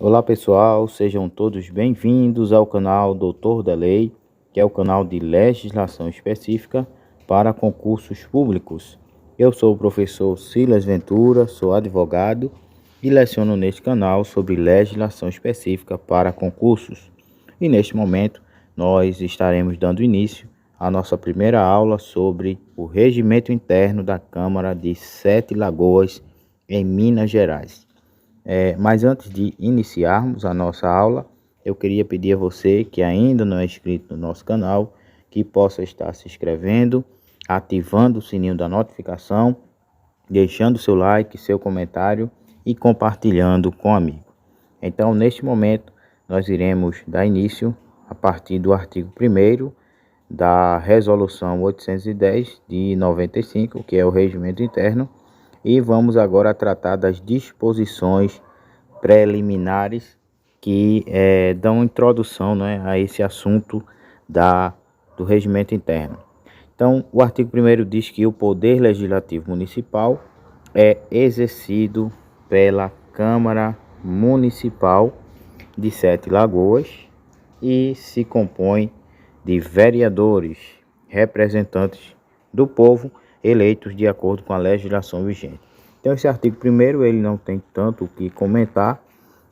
Olá pessoal, sejam todos bem-vindos ao canal Doutor da Lei, que é o canal de legislação específica para concursos públicos. Eu sou o professor Silas Ventura, sou advogado e leciono neste canal sobre legislação específica para concursos. E neste momento nós estaremos dando início à nossa primeira aula sobre o regimento interno da Câmara de Sete Lagoas, em Minas Gerais. Mas antes de iniciarmos a nossa aula, eu queria pedir a você que ainda não é inscrito no nosso canal, que possa estar se inscrevendo, ativando o sininho da notificação, deixando seu like, seu comentário e compartilhando com amigo. Então, neste momento, nós iremos dar início a partir do artigo 1º da Resolução 810 de 95, que é o regimento interno, e vamos agora tratar das disposições preliminares que dão introdução, né, a esse assunto do regimento interno. Então, o artigo 1º diz que o Poder Legislativo Municipal é exercido pela Câmara Municipal de Sete Lagoas e se compõe de vereadores, representantes do povo, eleitos de acordo com a legislação vigente. Então esse artigo 1º ele não tem tanto o que comentar,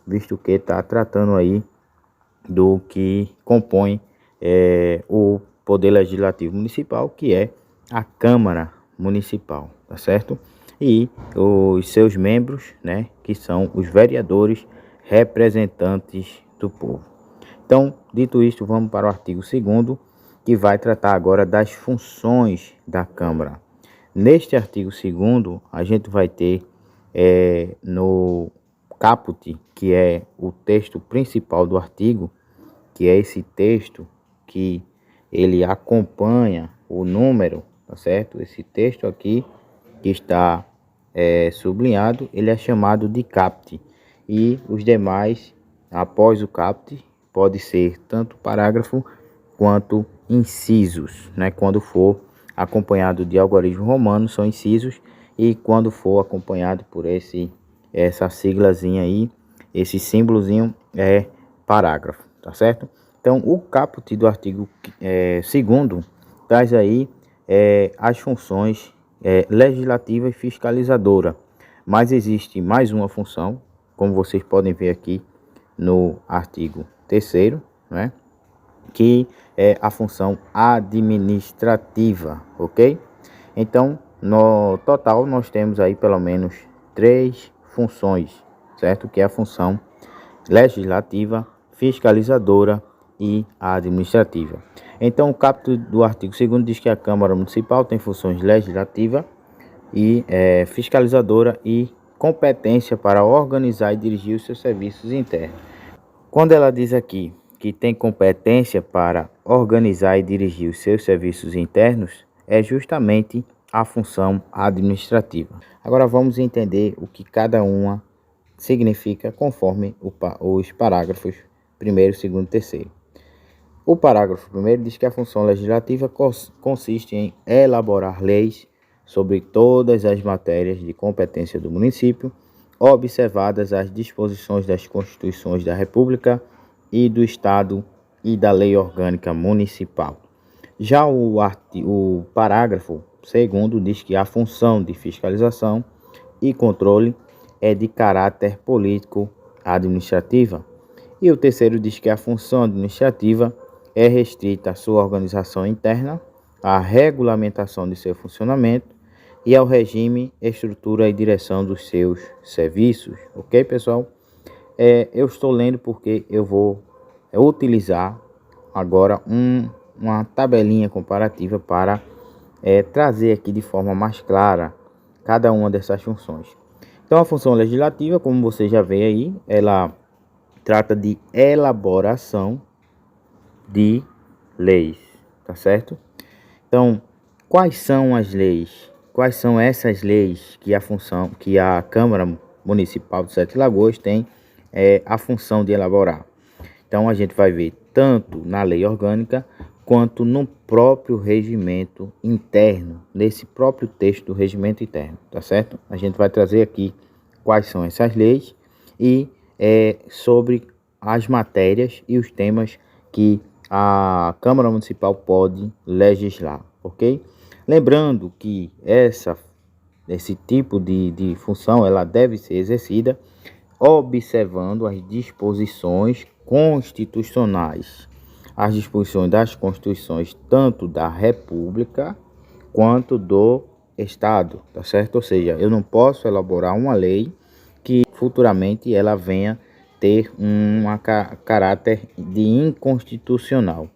visto que está tratando aí do que compõe o Poder Legislativo Municipal, que é a Câmara Municipal, tá certo? E os seus membros, né, que são os vereadores, representantes do povo. Então, dito isto, vamos para o artigo 2º, que vai tratar agora das funções da Câmara. Neste artigo 2º, a gente vai ter no caput, que é o texto principal do artigo, que é esse texto que ele acompanha o número, tá certo? Esse texto aqui que está sublinhado, ele é chamado de caput. E os demais, após o caput, pode ser tanto parágrafo quanto incisos, né? Quando for acompanhado de algarismo romano são incisos, e quando for acompanhado por essa siglazinha aí, esse símbolozinho, é parágrafo, tá certo? Então o caput do artigo 2º traz aí as funções legislativa e fiscalizadora, mas existe mais uma função, como vocês podem ver aqui no artigo 3º, né, que é a função administrativa, ok? Então, no total, nós temos aí pelo menos 3 funções, certo? Que é a função legislativa, fiscalizadora e administrativa. Então, o caput do artigo 2º diz que a Câmara Municipal tem funções legislativa e fiscalizadora e competência para organizar e dirigir os seus serviços internos. Quando ela diz aqui que tem competência para organizar e dirigir os seus serviços internos, é justamente a função administrativa. Agora vamos entender o que cada uma significa conforme os parágrafos 1º, 2º e 3º. O parágrafo 1º diz que a função legislativa consiste em elaborar leis sobre todas as matérias de competência do município, observadas as disposições das Constituições da República e do Estado e da Lei Orgânica Municipal. Já o parágrafo 2º diz que a função de fiscalização e controle é de caráter político-administrativa. E o 3º diz que a função administrativa é restrita à sua organização interna, à regulamentação de seu funcionamento e ao regime, estrutura e direção dos seus serviços. Ok, pessoal? Eu estou lendo porque eu vou utilizar agora uma tabelinha comparativa para trazer aqui de forma mais clara cada uma dessas funções. Então, a função legislativa, como você já vê aí, ela trata de elaboração de leis, tá certo? Então, quais são as leis? Quais são essas leis que a Câmara Municipal de Sete Lagoas tem a função de elaborar? Então a gente vai ver tanto na lei orgânica quanto no próprio regimento interno, nesse próprio texto do regimento interno, tá certo? A gente vai trazer aqui quais são essas leis e sobre as matérias e os temas que a Câmara Municipal pode legislar, ok? Lembrando que esse tipo de função ela deve ser exercida observando as disposições constitucionais, as disposições das constituições tanto da República quanto do Estado, tá certo? Ou seja, eu não posso elaborar uma lei que futuramente ela venha ter um caráter de inconstitucional.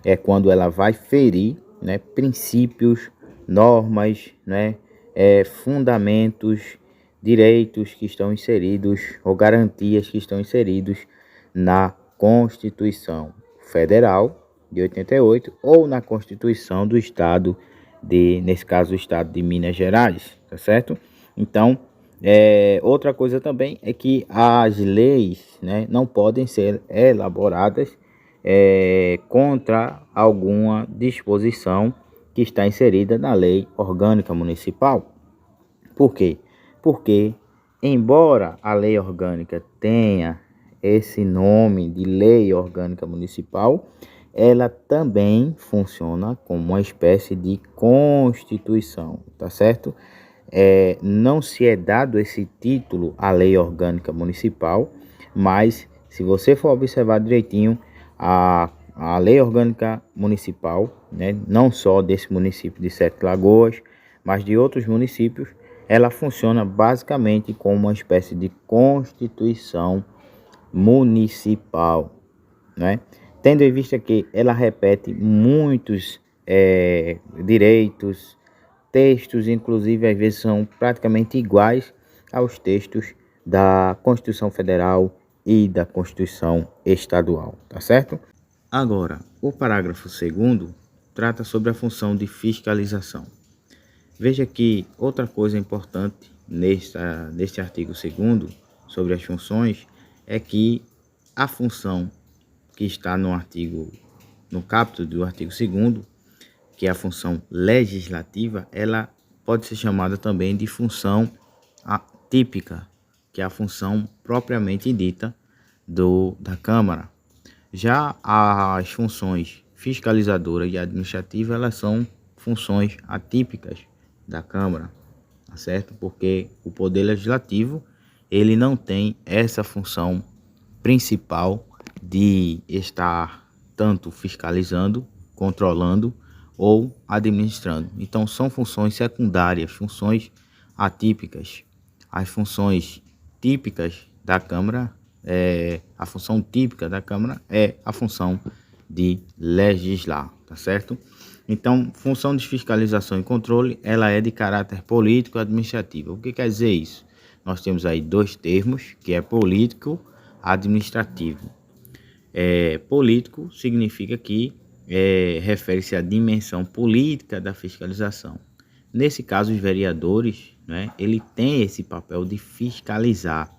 É quando ela vai ferir, né, princípios, normas, né, fundamentos, direitos que estão inseridos ou garantias que estão inseridos na Constituição Federal de 88 ou na Constituição do Estado nesse caso, o Estado de Minas Gerais, tá certo? Então, outra coisa também é que as leis, né, não podem ser elaboradas contra alguma disposição que está inserida na Lei Orgânica Municipal. Por quê? Porque, embora a Lei Orgânica tenha esse nome de Lei Orgânica Municipal, ela também funciona como uma espécie de Constituição, tá certo? Não se é dado esse título à Lei Orgânica Municipal, mas se você for observar direitinho, a Lei Orgânica Municipal, né, não só desse município de Sete Lagoas, mas de outros municípios, ela funciona basicamente como uma espécie de Constituição Municipal, né? Tendo em vista que ela repete muitos direitos, textos, inclusive às vezes são praticamente iguais aos textos da Constituição Federal e da Constituição Estadual, tá certo? Agora, o parágrafo 2º trata sobre a função de fiscalização. Veja que outra coisa importante neste artigo 2º sobre as funções é que a função que está no caput do artigo 2º, que é a função legislativa, ela pode ser chamada também de função atípica, que é a função propriamente dita da Câmara. Já as funções fiscalizadora e administrativa, elas são funções atípicas da Câmara, tá certo? Porque o Poder Legislativo, ele não tem essa função principal de estar tanto fiscalizando, controlando ou administrando. Então são funções secundárias, funções atípicas. As funções típicas da Câmara, a função típica da Câmara é a função de legislar, tá certo? Então, função de fiscalização e controle, ela é de caráter político e administrativo. O que quer dizer isso? Nós temos aí dois termos, que é político administrativo. Político significa que refere-se à dimensão política da fiscalização. Nesse caso, os vereadores, né, ele tem esse papel de fiscalizar.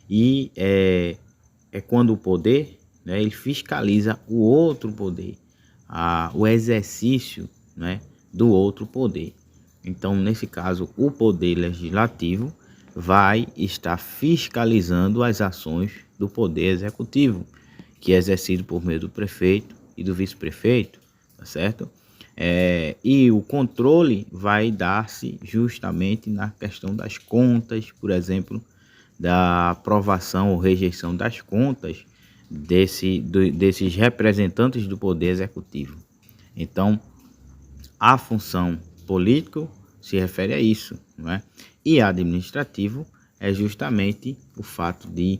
E é quando o poder, né, ele fiscaliza o outro poder, o exercício, né, do outro poder. Então, nesse caso, o poder legislativo vai estar fiscalizando as ações do poder executivo, que é exercido por meio do prefeito e do vice-prefeito, tá certo? E o controle vai dar-se justamente na questão das contas, por exemplo, da aprovação ou rejeição das contas desses representantes do poder executivo. Então, a função político se refere a isso, não é? E administrativo é justamente o fato de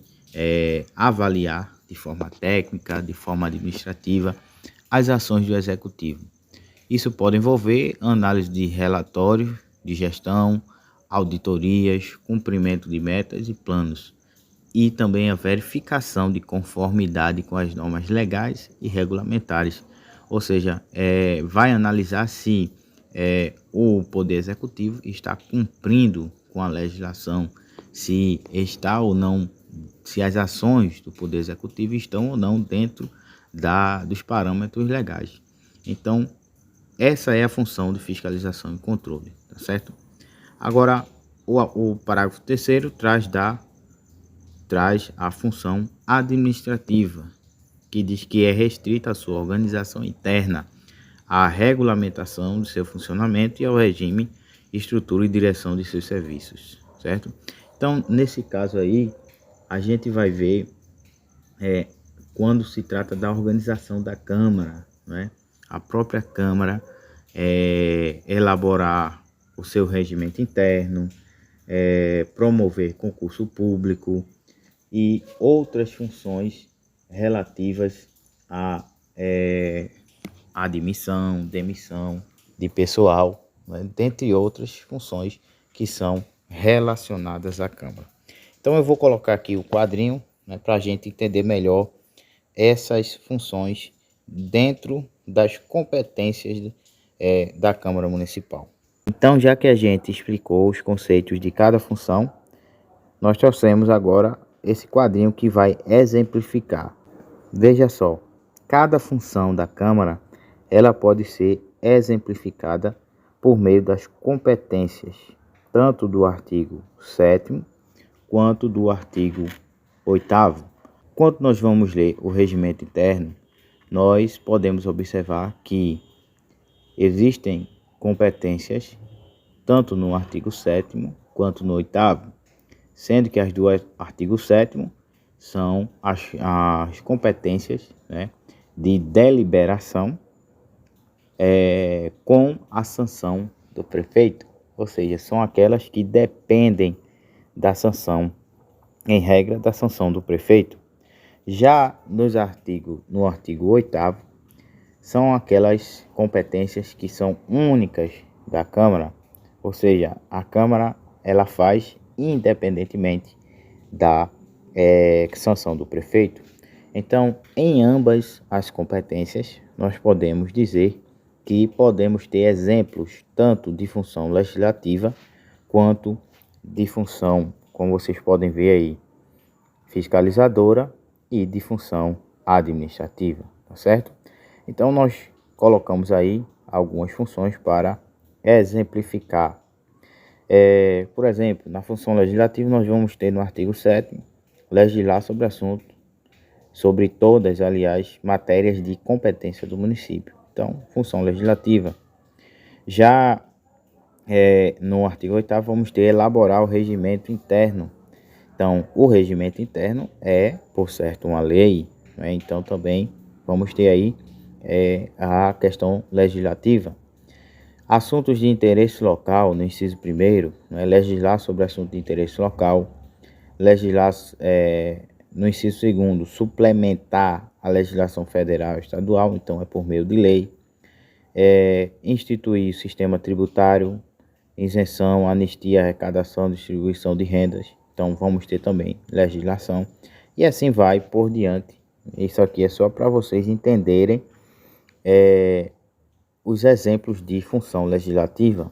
avaliar de forma técnica, de forma administrativa, as ações do executivo. Isso pode envolver análise de relatórios de gestão, auditorias, cumprimento de metas e planos, e também a verificação de conformidade com as normas legais e regulamentares. Ou seja, vai analisar se o Poder Executivo está cumprindo com a legislação, se está ou não, se as ações do Poder Executivo estão ou não dentro dos parâmetros legais. Então, essa é a função de fiscalização e controle, tá certo? Agora, o parágrafo 3º traz da traz a função administrativa, que diz que é restrita à sua organização interna, à regulamentação de seu funcionamento e ao regime, estrutura e direção de seus serviços, certo? Então, nesse caso aí, a gente vai ver quando se trata da organização da Câmara, né? A própria Câmara elaborar o seu regimento interno, promover concurso público e outras funções relativas à admissão, demissão de pessoal, né? Dentre outras funções que são relacionadas à Câmara. Então eu vou colocar aqui o quadrinho, né, para a gente entender melhor essas funções dentro das competências da Câmara Municipal. Então, já que a gente explicou os conceitos de cada função, nós trouxemos agora esse quadrinho que vai exemplificar. Veja só, cada função da Câmara, ela pode ser exemplificada por meio das competências, tanto do artigo 7º quanto do artigo 8º. Quando nós vamos ler o regimento interno, nós podemos observar que existem competências tanto no artigo 7º quanto no 8º, sendo que as duas artigo 7º são as competências, né, de deliberação com a sanção do prefeito, ou seja, são aquelas que dependem da sanção, em regra, da sanção do prefeito. Já no artigo 8º, são aquelas competências que são únicas da Câmara, ou seja, a Câmara ela faz independentemente da sanção do prefeito. Então, em ambas as competências, nós podemos dizer que podemos ter exemplos tanto de função legislativa quanto de função, como vocês podem ver aí, fiscalizadora e de função administrativa, tá certo? Então nós colocamos aí algumas funções para exemplificar. Por exemplo, na função legislativa nós vamos ter no artigo 7º, legislar sobre assuntos, sobre todas, aliás, matérias de competência do município. Então, função legislativa. Já no artigo 8º vamos ter elaborar o regimento interno. Então, o regimento interno é, por certo, uma lei, né? Então, também vamos ter aí a questão legislativa. Assuntos de interesse local, no inciso 1º, né? Legislar sobre assuntos de interesse local. Legislar, no inciso 2º, suplementar a legislação federal e estadual, então é por meio de lei. Instituir o sistema tributário, isenção, anistia, arrecadação, distribuição de rendas. Então vamos ter também legislação e assim vai por diante. Isso aqui é só para vocês entenderem os exemplos de função legislativa.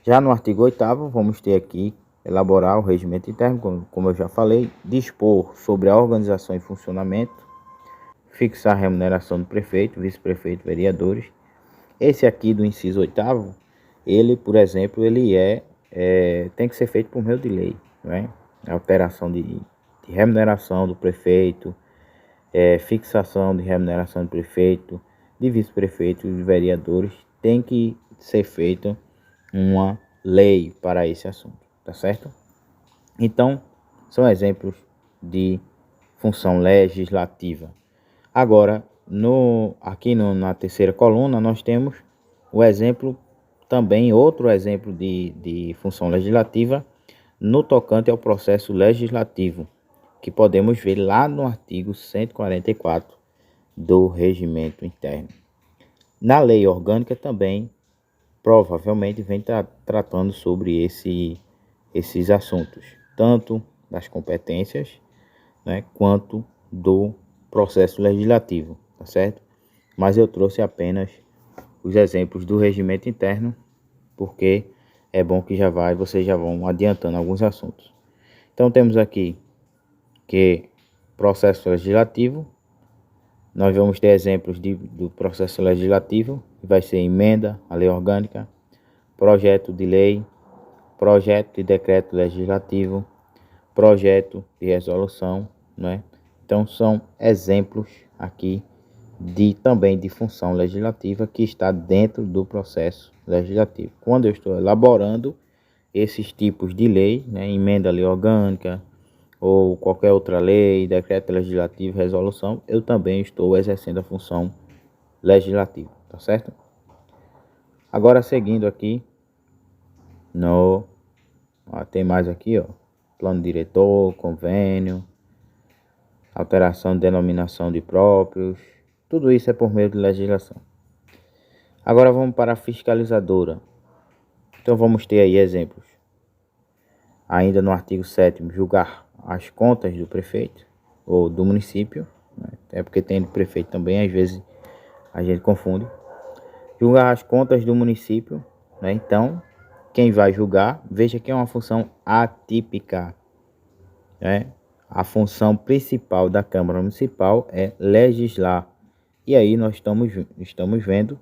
Já no artigo 8º vamos ter aqui elaborar o regimento interno, como eu já falei, dispor sobre a organização e funcionamento, fixar a remuneração do prefeito, vice-prefeito, vereadores. Esse aqui do inciso 8º, ele, por exemplo, ele tem que ser feito por meio de lei, né? Alteração de remuneração do prefeito, fixação de remuneração do prefeito, de vice-prefeito e de vereadores, tem que ser feita uma lei para esse assunto, tá certo? Então, são exemplos de função legislativa. Agora, aqui na terceira coluna, nós temos o exemplo, também outro exemplo de função legislativa, no tocante ao processo legislativo, que podemos ver lá no artigo 144 do regimento interno. Na lei orgânica também, provavelmente, vem tratando sobre esses assuntos, tanto das competências, né, quanto do processo legislativo, tá certo? Mas eu trouxe apenas os exemplos do regimento interno, porque é bom que vocês já vão adiantando alguns assuntos. Então temos aqui que processo legislativo, nós vamos ter exemplos do processo legislativo, que vai ser emenda à lei orgânica, projeto de lei, projeto de decreto legislativo, projeto de resolução, né? Então são exemplos aqui também de função legislativa que está dentro do processo legislativo. Quando eu estou elaborando esses tipos de lei, né, emenda lei orgânica ou qualquer outra lei, decreto legislativo, resolução, eu também estou exercendo a função legislativa, tá certo? Agora seguindo aqui tem mais aqui, ó, plano diretor, convênio, alteração de denominação de próprios, tudo isso é por meio de legislação. Agora vamos para a fiscalizadora. Então vamos ter aí exemplos. Ainda no artigo 7º, julgar as contas do prefeito ou do município, né? É porque tem do prefeito também, às vezes a gente confunde. Julgar as contas do município, né? Então, quem vai julgar, veja que é uma função atípica, né? A função principal da Câmara Municipal é legislar. E aí nós estamos vendo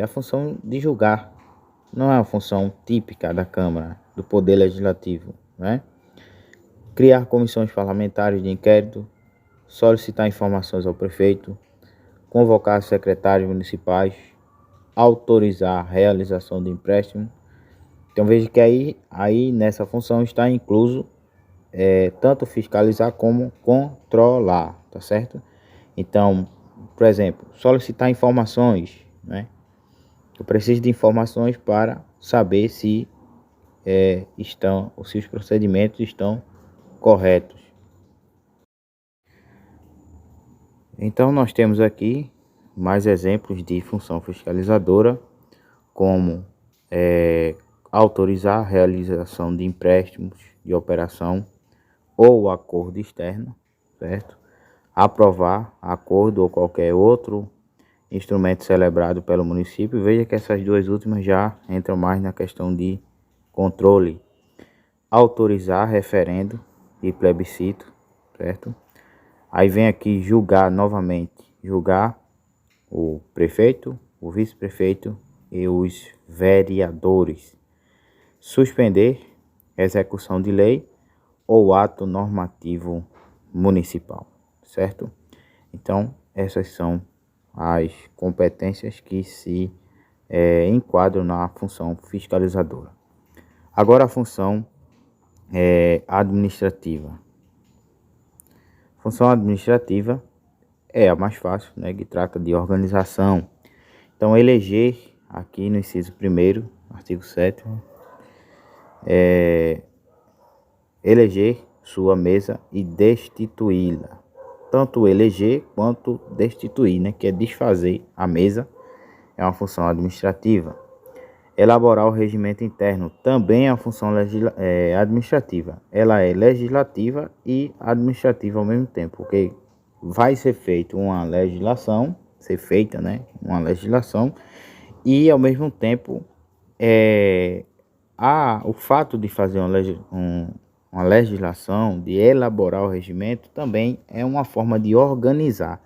a função de julgar. Não é uma função típica da Câmara, do Poder Legislativo, né? Criar comissões parlamentares de inquérito, solicitar informações ao prefeito, convocar secretários municipais, autorizar a realização de empréstimo. Então veja que aí nessa função está incluso tanto fiscalizar como controlar, tá certo? Então, por exemplo, solicitar informações, né? Eu preciso de informações para saber se se os procedimentos estão corretos. Então nós temos aqui mais exemplos de função fiscalizadora, como autorizar a realização de empréstimos de operação ou acordo externo, certo? Aprovar acordo ou qualquer outro instrumento celebrado pelo município. Veja que essas duas últimas já entram mais na questão de controle. Autorizar referendo e plebiscito, certo? Aí vem aqui julgar novamente, julgar o prefeito, o vice-prefeito e os vereadores. Suspender execução de lei ou ato normativo municipal, certo? Então, essas são as competências que se enquadram na função fiscalizadora. Agora a função administrativa. A função administrativa é a mais fácil, né, que trata de organização. Então, eleger, aqui no inciso 1º, artigo 7º, eleger sua mesa e destituí-la. Tanto eleger quanto destituir, né, que é desfazer a mesa, é uma função administrativa. Elaborar o regimento interno também é uma função administrativa. Ela é legislativa e administrativa ao mesmo tempo, porque vai ser feita uma legislação, uma legislação, e ao mesmo tempo o fato de fazer uma legislação, de elaborar o regimento, também é uma forma de organizar.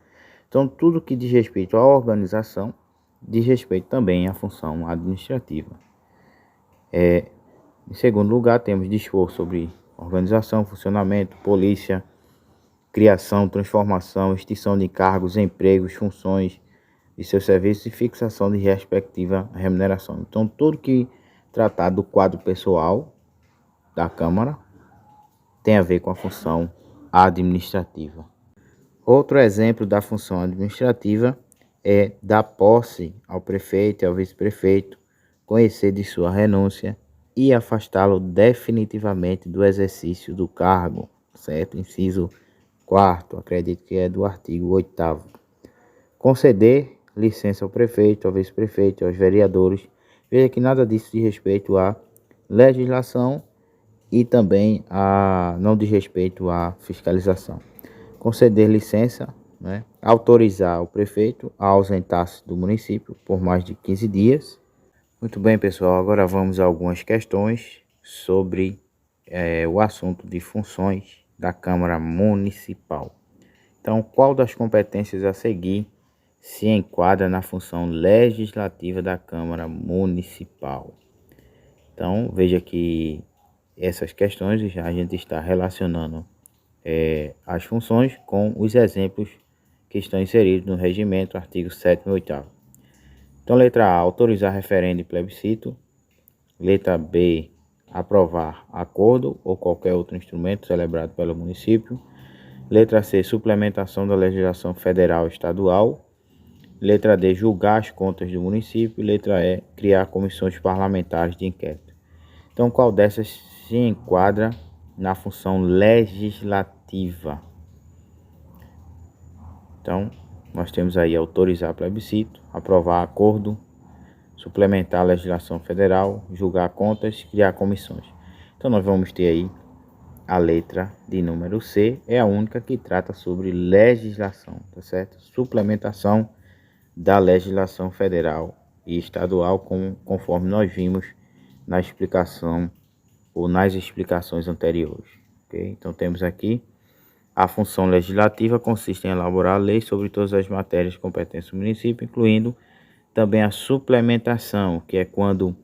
Então, tudo que diz respeito à organização, diz respeito também à função administrativa. Em segundo lugar, temos dispor sobre organização, funcionamento, polícia, criação, transformação, extinção de cargos, empregos, funções de seus serviços e fixação de respectiva remuneração. Então, tudo que tratar do quadro pessoal da Câmara tem a ver com a função administrativa. Outro exemplo da função administrativa é dar posse ao prefeito e ao vice-prefeito, conhecer de sua renúncia e afastá-lo definitivamente do exercício do cargo, certo? Inciso 4º, acredito que é do artigo 8º. Conceder licença ao prefeito, ao vice-prefeito e aos vereadores. Veja que nada disso diz respeito à legislação e também não diz respeito à fiscalização. Conceder licença, né? Autorizar o prefeito a ausentar-se do município por mais de 15 dias. Muito bem, pessoal, agora vamos a algumas questões sobre o assunto de funções da Câmara Municipal. Então, qual das competências a seguir se enquadra na função legislativa da Câmara Municipal? Então, veja que essas questões já a gente está relacionando as funções com os exemplos que estão inseridos no regimento, artigo 7º e 8º. Então, letra A, autorizar referendo e plebiscito. Letra B, aprovar acordo ou qualquer outro instrumento celebrado pelo município. Letra C, suplementação da legislação federal e estadual. Letra D, julgar as contas do município. Letra E, criar comissões parlamentares de inquérito. Então, qual dessas se enquadra na função legislativa? Então, nós temos aí autorizar plebiscito, aprovar acordo, suplementar a legislação federal, julgar contas, criar comissões. Então, nós vamos ter aí a letra de número C, é a única que trata sobre legislação, tá certo? Suplementação da legislação federal e estadual, conforme nós vimos na explicação ou nas explicações anteriores. Okay? Então, temos aqui a função legislativa consiste em elaborar leis sobre todas as matérias de competência do município, incluindo também a suplementação, que é quando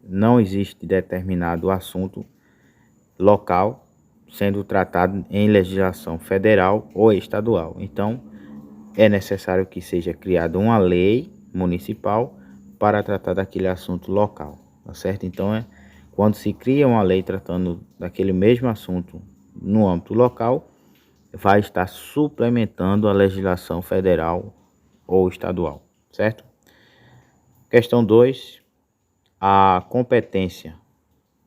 não existe determinado assunto local sendo tratado em legislação federal ou estadual. Então, é necessário que seja criada uma lei municipal para tratar daquele assunto local, tá certo? Então, quando se cria uma lei tratando daquele mesmo assunto no âmbito local, vai estar suplementando a legislação federal ou estadual, certo? Questão 2, a competência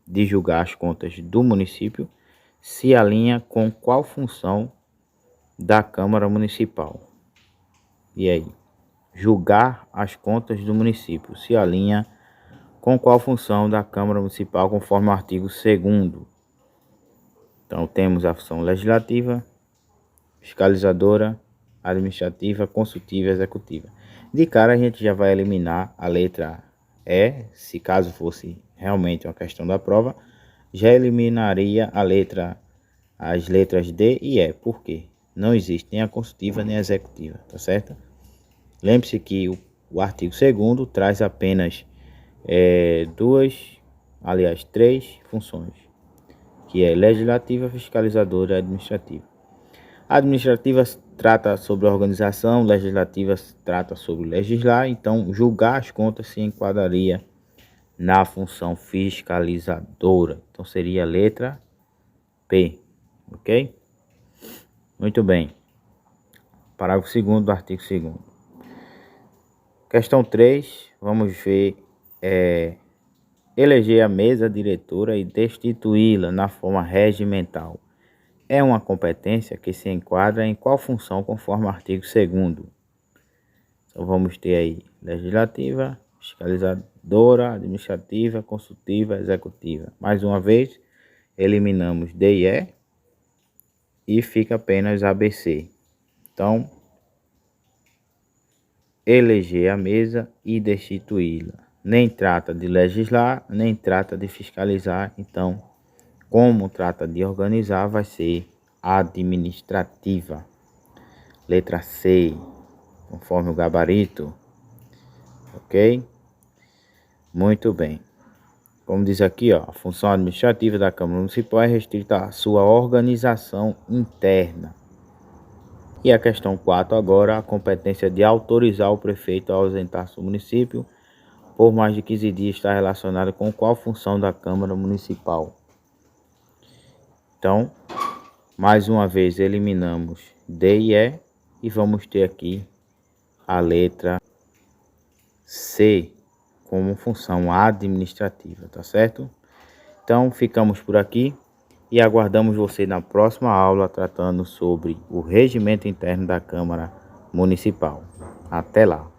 de julgar as contas do município se alinha com qual função da Câmara Municipal? E aí? Julgar as contas do município se alinha com qual função da Câmara Municipal conforme o artigo 2º? Então, temos a função legislativa, fiscalizadora, administrativa, consultiva e executiva. De cara, a gente já vai eliminar a letra E, se caso fosse realmente uma questão da prova, já eliminaria as letras D e E. Por quê? Não existe nem a consultiva nem a executiva, tá certo? Lembre-se que o artigo 2º traz apenas três funções, que é legislativa, fiscalizadora e administrativa. A administrativa trata sobre a organização, legislativa trata sobre legislar, então julgar as contas se enquadraria na função fiscalizadora. Então seria a letra P, ok? Muito bem. Parágrafo 2º do artigo 2º. Questão 3, vamos ver eleger a mesa diretora e destituí-la na forma regimental. É uma competência que se enquadra em qual função conforme o artigo 2º? Então vamos ter aí legislativa, fiscalizadora, administrativa, consultiva, executiva. Mais uma vez, eliminamos D e E e fica apenas ABC. Então, eleger a mesa e destituí-la. Nem trata de legislar, nem trata de fiscalizar. Então, como trata de organizar, vai ser administrativa. Letra C, conforme o gabarito. Ok? Muito bem. Como diz aqui, ó, a função administrativa da Câmara Municipal é restrita à sua organização interna. E a questão 4 agora, a competência de autorizar o prefeito a ausentar-se do município por mais de 15 dias está relacionada com qual função da Câmara Municipal? Então, mais uma vez eliminamos D e E e vamos ter aqui a letra C como função administrativa, tá certo? Então, ficamos por aqui e aguardamos você na próxima aula tratando sobre o regimento interno da Câmara Municipal. Até lá!